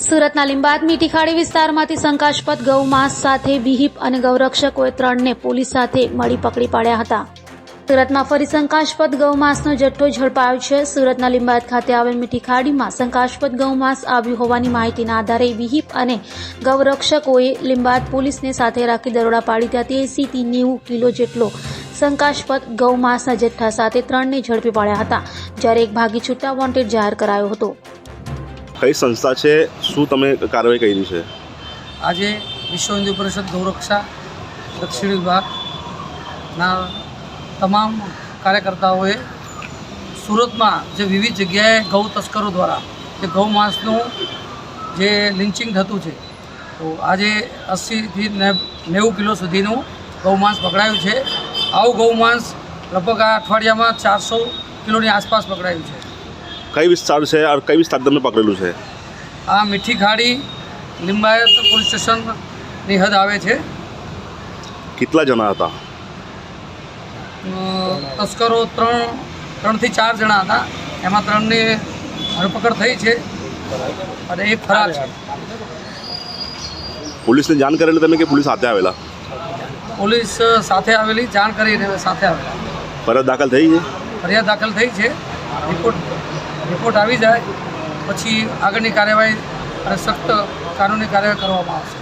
સુરતના લીંબાદ મીઠી ખાડી વિસ્તારમાંથી શંકાસ્પદ ગૌમાંસ સાથે વિહિપ અને ગૌરક્ષકોએ 3ને પોલીસ સાથે મળી પકડી પાડ્યા હતા। સુરતમાં ફરી શંકાસ્પદ ગૌમાંસનો જથ્થો ઝડપાયો છે। સુરતના લીંબાદ ખાતે આવેલ મીઠી ખાડીમાં શંકાસ્પદ ગૌમાંસ આવ્યું હોવાની માહિતીના આધારે વિહિપ અને ગૌરક્ષકોએ લીંબાદ પોલીસને સાથે રાખી દરોડા પાડી ત્યાંથી 80 થી 90 કિલો જેટલો શંકાસ્પદ ગૌમાંસના જથ્થા સાથે 3ને ઝડપી પાડ્યા હતા, જ્યારે એક ભાગી છૂટતા વોન્ટેડ જાહેર કરાયો હતો। કઈ સંસ્થા છે, શું તમે કાર્યવાહી કરી છે? આજે વિશ્વ હિન્દુ પરિષદ ગૌરક્ષા દક્ષિણ વિભાગના તમામ કાર્યકર્તાઓએ સુરતમાં જે વિવિધ જગ્યાએ ગૌ તસ્કરો દ્વારા જે ગૌમાંસનું જે લિન્ચિંગ થતું છે, તો આજે 80 થી 90 કિલો સુધીનું ગૌમાંસ પકડાયું છે। આવું ગૌમાંસ લગભગ આ અઠવાડિયામાં 400 કિલોની આસપાસ પકડાયું છે। કઈ વિસ્તાર છે અને કઈ વિસ્તાર તમને પકડેલું છે? આ મીઠી ખાડી લીંબાયત પોલીસ સ્ટેશનની હદ આવે છે। કેટલા જણા હતા? તસ્કરો 3 થી 4 જણા હતા, એમાં 3ની ધરપકડ થઈ છે અને એક ફરાર છે। પોલીસને જાણ કરેલી તમે કે પોલીસ સાથે આવેલા? પોલીસ સાથે આવેલી, જાણ કરીને સાથે આવેલા। ફરિયાદ દાખલ થઈ છે? ફરિયાદ દાખલ થઈ છે। રિપોર્ટ આવી જાય પછી આગળની કાર્યવાહી અને સખ્ત કાનૂની કાર્યવાહી કરવામાં આવશે।